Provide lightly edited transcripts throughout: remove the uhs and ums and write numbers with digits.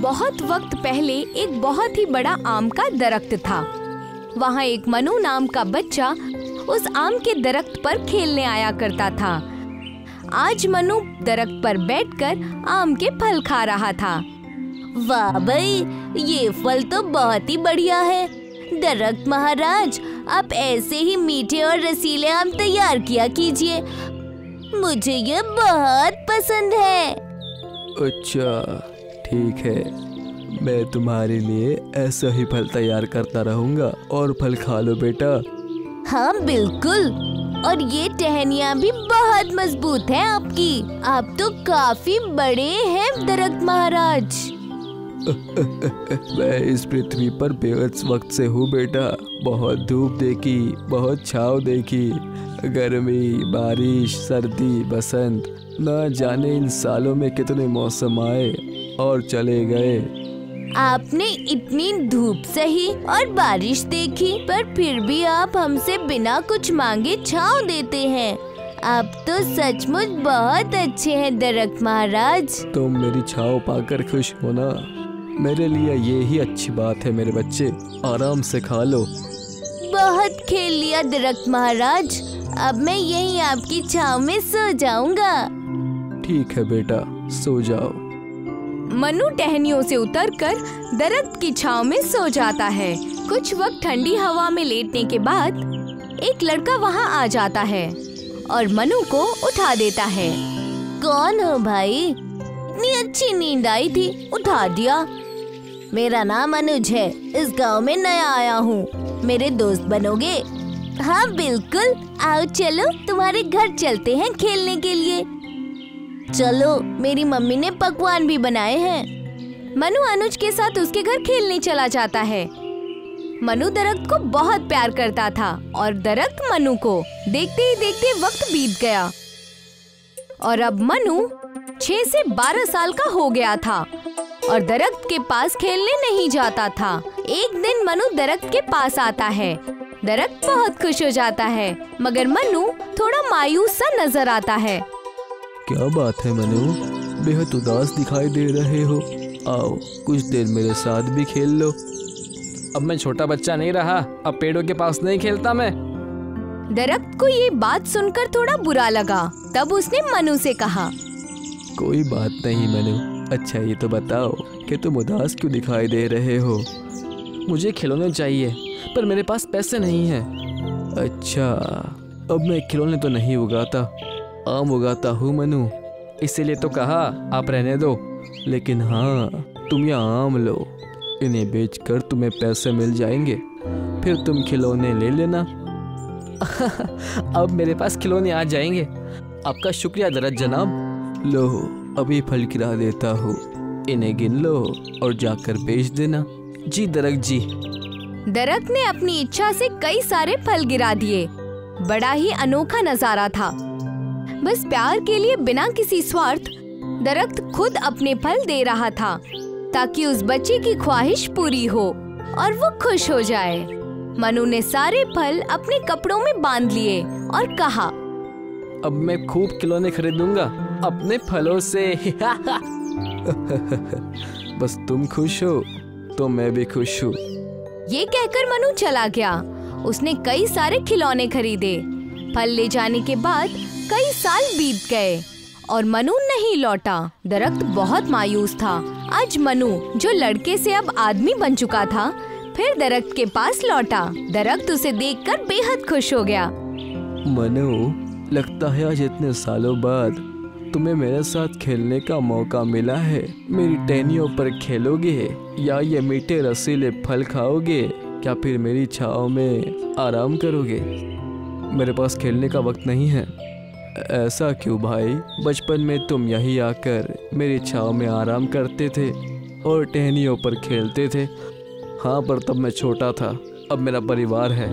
बहुत वक्त पहले एक बहुत ही बड़ा आम का दरख्त था। वहाँ एक मनु नाम का बच्चा उस आम के दरख्त पर खेलने आया करता था। आज मनु दरख्त पर बैठकर आम के फल खा रहा था। वाह भाई, ये फल तो बहुत ही बढ़िया है। दरख्त महाराज, आप ऐसे ही मीठे और रसीले आम तैयार किया कीजिए, मुझे ये बहुत पसंद है। अच्छा ठीक है, मैं तुम्हारे लिए ऐसा ही फल तैयार करता रहूंगा और फल खा लो बेटा। हाँ बिल्कुल, और ये टहनियाँ भी बहुत मजबूत हैं आपकी। आप तो काफी बड़े हैं दरख्त महाराज। मैं इस पृथ्वी पर बेहद वक्त से हूँ बेटा। बहुत धूप देखी, बहुत छाँव देखी, गर्मी, बारिश, सर्दी, बसंत, ना जाने इन सालों में कितने मौसम आए और चले गए। आपने इतनी धूप सही और बारिश देखी, पर फिर भी आप हमसे बिना कुछ मांगे छाँव देते हैं। आप तो सचमुच बहुत अच्छे हैं दरख्त महाराज। तुम मेरी छाँव पाकर खुश हो ना? मेरे लिए ये ही अच्छी बात है मेरे बच्चे। आराम से खा लो। बहुत खेल लिया दरख्त महाराज, अब मैं यहीं आपकी छाँव में सो जाऊंगा। ठीक है बेटा, सो जाओ। मनु टहनियों से उतरकर दरख्त की छांव में सो जाता है। कुछ वक्त ठंडी हवा में लेटने के बाद एक लड़का वहां आ जाता है और मनु को उठा देता है। कौन हो भाई? इतनी अच्छी नींद आई थी, उठा दिया। मेरा नाम अनुज है, इस गांव में नया आया हूँ। मेरे दोस्त बनोगे? हाँ बिल्कुल, आओ चलो तुम्हारे घर चलते हैं खेलने के लिए। चलो, मेरी मम्मी ने पकवान भी बनाए हैं। मनु अनुज के साथ उसके घर खेलने चला जाता है। मनु दरख्त को बहुत प्यार करता था और दरख्त मनु को। देखते ही देखते वक्त बीत गया और अब मनु 6 से 12 साल का हो गया था और दरख्त के पास खेलने नहीं जाता था। एक दिन मनु दरख्त के पास आता है। दरख्त बहुत खुश हो जाता है, मगर मनु थोड़ा मायूस सा नजर आता है। क्या बात है मनु, बेहद उदास दिखाई दे रहे हो। आओ कुछ देर मेरे साथ भी खेल लो। अब मैं छोटा बच्चा नहीं रहा, अब पेड़ों के पास नहीं खेलता मैं। दरख्त को ये बात सुनकर थोड़ा बुरा लगा। तब उसने मनु से कहा, कोई बात नहीं मनु। अच्छा ये तो बताओ कि तुम उदास क्यों दिखाई दे रहे हो? मुझे खिलौने चाहिए, पर मेरे पास पैसे नहीं हैं। अच्छा, अब मैं खिलौने तो नहीं उगाता, आम उगाता हूँ मनु। इसीलिए तो कहा आप रहने दो। लेकिन हाँ, तुम ये आम लो, इन्हें बेचकर तुम्हें पैसे मिल जाएंगे, फिर तुम खिलौने ले लेना। अब मेरे पास खिलौने आ जाएंगे। आपका शुक्रिया दरख्त जनाब। लो, अभी फल गिरा देता हूँ, इन्हें गिन लो और जाकर बेच देना। जी दरख्त जी। दरख्त ने अपनी इच्छा से कई सारे फल गिरा दिए। बड़ा ही अनोखा नजारा था। बस प्यार के लिए बिना किसी स्वार्थ दरख्त खुद अपने फल दे रहा था, ताकि उस बच्चे की ख्वाहिश पूरी हो और वो खुश हो जाए। मनु ने सारे फल अपने कपड़ों में बांध लिए और कहा, अब मैं खूब खिलौने खरीदूंगा अपने फलों से। बस तुम खुश हो तो मैं भी खुश हूँ। ये कहकर मनु चला गया। उसने कई सारे खिलौने खरीदे। फल ले जाने के बाद कई साल बीत गए और मनु नहीं लौटा। दरख्त बहुत मायूस था। आज मनु, जो लड़के से अब आदमी बन चुका था, फिर दरख्त के पास लौटा। दरख्त उसे देखकर बेहद खुश हो गया। मनु, लगता है आज इतने सालों बाद तुम्हें मेरे साथ खेलने का मौका मिला है। मेरी टहनियों पर खेलोगे या ये मीठे रसीले फल खाओगे, क्या फिर मेरी छाँव में आराम करोगे? मेरे पास खेलने का वक्त नहीं है। ऐसा क्यों भाई? बचपन में तुम यहीं आकर मेरी छाँव में आराम करते थे और टहनियों पर खेलते थे। हाँ, पर तब मैं छोटा था। अब मेरा परिवार है,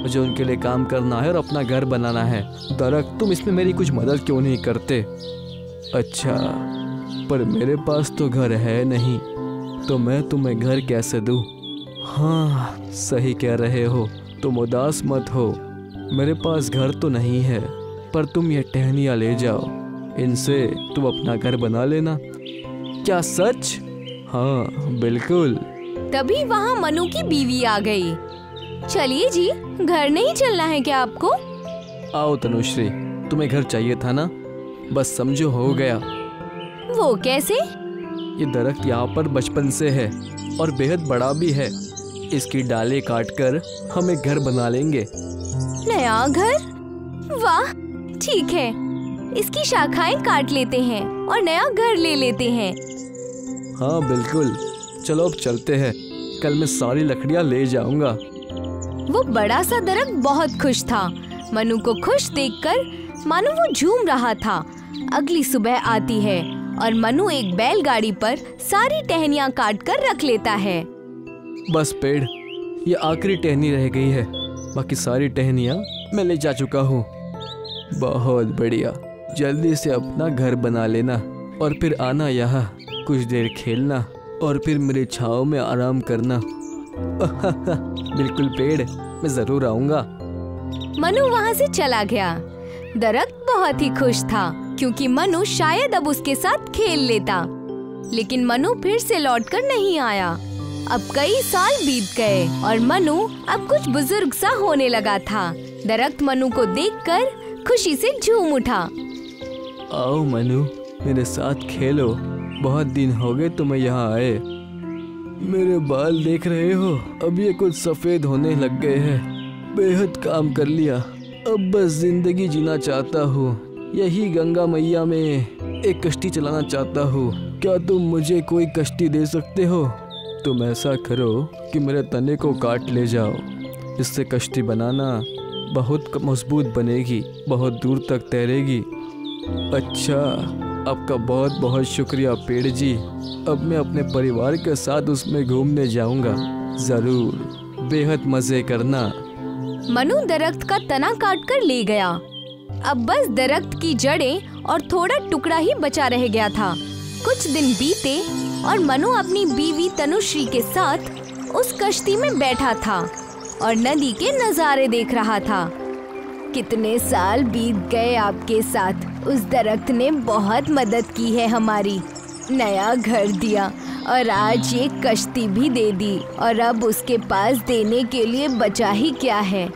मुझे उनके लिए काम करना है और अपना घर बनाना है। दरख्त, तुम इसमें मेरी कुछ मदद क्यों नहीं करते? अच्छा, पर मेरे पास तो घर है नहीं, तो मैं तुम्हें घर कैसे दूँ? हाँ, सही कह रहे हो, तुम उदास मत हो। मेरे पास घर तो नहीं है, पर तुम ये टहनियाँ ले जाओ, इनसे तुम अपना घर बना लेना। क्या सच? हाँ बिल्कुल। तभी वहाँ मनु की बीवी आ गई। चलिए जी, घर नहीं चलना है क्या आपको? आओ तनुश्री, तुम्हें घर चाहिए था ना, बस समझो हो गया। वो कैसे? ये दरख्त यहाँ पर बचपन से है और बेहद बड़ा भी है। इसकी डालें काटकर हम एक घर बना लेंगे। नया घर? वाह, ठीक है, इसकी शाखाएं काट लेते हैं और नया घर ले लेते हैं। हाँ बिल्कुल, चलो अब चलते हैं। कल मैं सारी लकड़ियाँ ले जाऊंगा। वो बड़ा सा दरख्त बहुत खुश था। मनु को खुश देखकर मानो वो झूम रहा था। अगली सुबह आती है और मनु एक बैलगाड़ी पर सारी टहनियाँ काट कर रख लेता है। बस पेड़, ये आखिरी टहनी रह गई है, बाकी सारी टहनियाँ मैं ले जा चुका हूँ। बहुत बढ़िया, जल्दी से अपना घर बना लेना और फिर आना यहाँ, कुछ देर खेलना और फिर मेरे छाँव में आराम करना। बिल्कुल पेड़, मैं जरूर आऊँगा। मनु वहाँ से चला गया। दरख्त बहुत ही खुश था क्योंकि मनु शायद अब उसके साथ खेल लेता, लेकिन मनु फिर से लौटकर नहीं आया। अब कई साल बीत गए और मनु अब कुछ बुजुर्ग सा होने लगा था। दरख्त मनु को देखकर खुशी से झूम उठा। आओ मनु, मेरे साथ खेलो, बहुत दिन हो गए तुम्हें यहाँ आए। मेरे बाल देख रहे हो, अब ये कुछ सफेद होने लग गए हैं। बेहद काम कर लिया, अब बस जिंदगी जीना चाहता हूँ। यही गंगा मैया में एक कश्ती चलाना चाहता हूँ। क्या तुम मुझे कोई कश्ती दे सकते हो? तुम ऐसा करो कि मेरे तने को काट ले जाओ, इससे कश्ती बनाना बहुत मजबूत बनेगी, बहुत दूर तक तैरेगी। अच्छा, आपका बहुत बहुत शुक्रिया पेड़ जी। अब मैं अपने परिवार के साथ उसमें घूमने जाऊंगा, जरूर, बेहद मजे करना। मनु दरख्त का तना काट कर ले गया। अब बस दरख्त की जड़ें और थोड़ा टुकड़ा ही बचा रह गया था। कुछ दिन बीते और मनु अपनी बीवी तनुश्री के साथ उस कश्ती में बैठा था और नदी के नज़ारे देख रहा था। कितने साल बीत गए आपके साथ। उस दरख्त ने बहुत मदद की है हमारी, नया घर दिया और आज ये कश्ती भी दे दी, और अब उसके पास देने के लिए बचा ही क्या है।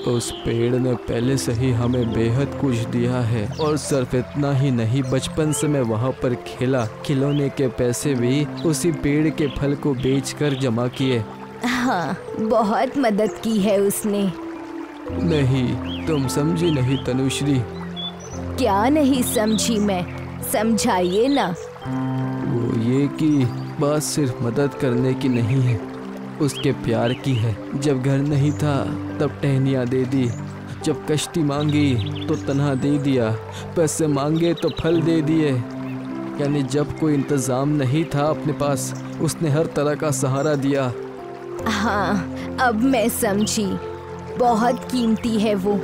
उस पेड़ ने पहले से ही हमें बेहद कुछ दिया है, और सिर्फ इतना ही नहीं, बचपन से मैं वहाँ पर खेला। खिलौने के पैसे भी उसी पेड़ के फल को बेचकर जमा किए। हाँ, बहुत मदद की है उसने। नहीं, तुम समझी नहीं तनुश्री। क्या नहीं समझी मैं? समझाइए ना। वो ये कि बात सिर्फ मदद करने की नहीं है, उसके प्यार की है। जब घर नहीं था तब टहनियाँ दे दी, जब कश्ती मांगी तो तना दे दिया, पैसे मांगे तो फल दे दिए। यानी जब कोई इंतज़ाम नहीं था अपने पास, उसने हर तरह का सहारा दिया। हाँ, अब मैं समझी, बहुत कीमती है वो।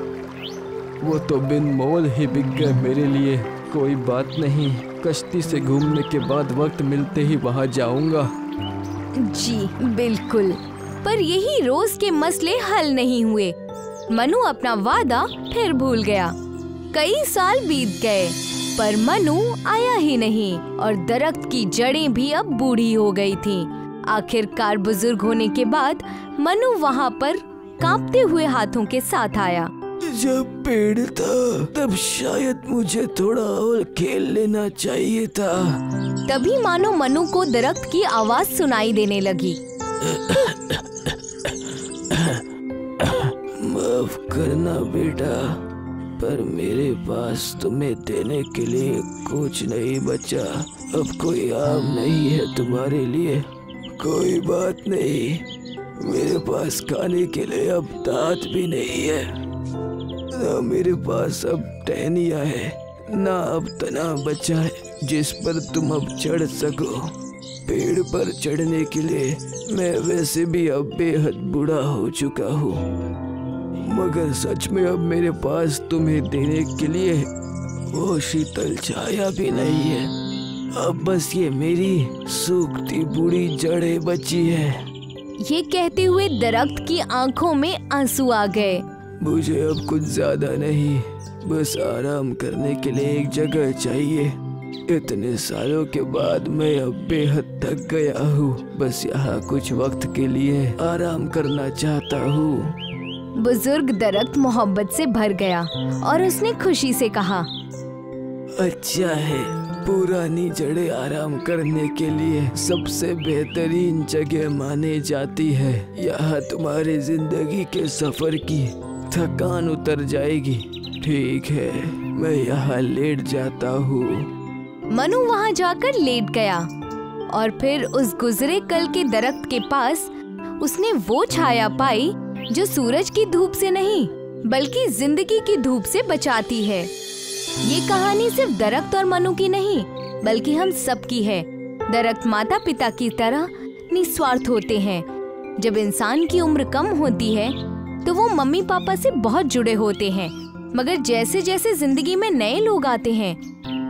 वो तो बिन मोल ही बिक गए मेरे लिए। कोई बात नहीं, कश्ती से घूमने के बाद वक्त मिलते ही वहाँ जाऊँगा। जी बिल्कुल। पर यही रोज के मसले हल नहीं हुए। मनु अपना वादा फिर भूल गया। कई साल बीत गए पर मनु आया ही नहीं और दरख्त की जड़ें भी अब बूढ़ी हो गई थीं। आखिरकार बुजुर्ग होने के बाद मनु वहाँ पर कांपते हुए हाथों के साथ आया। जब पेड़ था तब शायद मुझे थोड़ा और खेल लेना चाहिए था। तभी मानो मनु को दरख्त की आवाज सुनाई देने लगी। माफ करना बेटा, पर मेरे पास तुम्हें देने के लिए कुछ नहीं बचा। अब कोई आम नहीं है तुम्हारे लिए। कोई बात नहीं, मेरे पास खाने के लिए अब दांत भी नहीं है, ना मेरे पास अब टहनियाँ है, ना अब तना बचा है जिस पर तुम अब चढ़ सको। पेड़ पर चढ़ने के लिए मैं वैसे भी अब बेहद बूढ़ा हो चुका हूँ, मगर सच में अब मेरे पास तुम्हें देने के लिए वो शीतल छाया भी नहीं है। अब बस ये मेरी सूखती बूढ़ी जड़ें बची है। ये कहते हुए दरख्त की आंखों में आंसू आ गए। मुझे अब कुछ ज्यादा नहीं, बस आराम करने के लिए एक जगह चाहिए। इतने सालों के बाद मैं अब बेहद थक गया हूँ। बस यहाँ कुछ वक्त के लिए आराम करना चाहता हूँ। बुजुर्ग दरख्त मोहब्बत से भर गया और उसने खुशी से कहा, अच्छा है, पुरानी जड़ें आराम करने के लिए सबसे बेहतरीन जगह मानी जाती है। यहाँ तुम्हारी जिंदगी के सफर की थकान उतर जाएगी। ठीक है, मैं यहाँ लेट जाता हूँ। मनु वहाँ जाकर लेट गया और फिर उस गुजरे कल के दरख्त के पास उसने वो छाया पाई जो सूरज की धूप से नहीं बल्कि जिंदगी की धूप से बचाती है। ये कहानी सिर्फ दरख्त और मनु की नहीं बल्कि हम सब की है। दरख्त माता पिता की तरह निस्वार्थ होते हैं। जब इंसान की उम्र कम होती है तो वो मम्मी पापा से बहुत जुड़े होते हैं, मगर जैसे जैसे जिंदगी में नए लोग आते हैं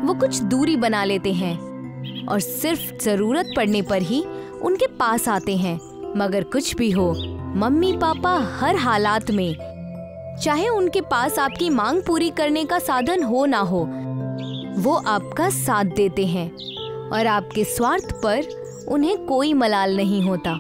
वो कुछ दूरी बना लेते हैं और सिर्फ जरूरत पड़ने पर ही उनके पास आते हैं। मगर कुछ भी हो, मम्मी पापा हर हालात में, चाहे उनके पास आपकी मांग पूरी करने का साधन हो ना हो, वो आपका साथ देते हैं और आपके स्वार्थ पर उन्हें कोई मलाल नहीं होता।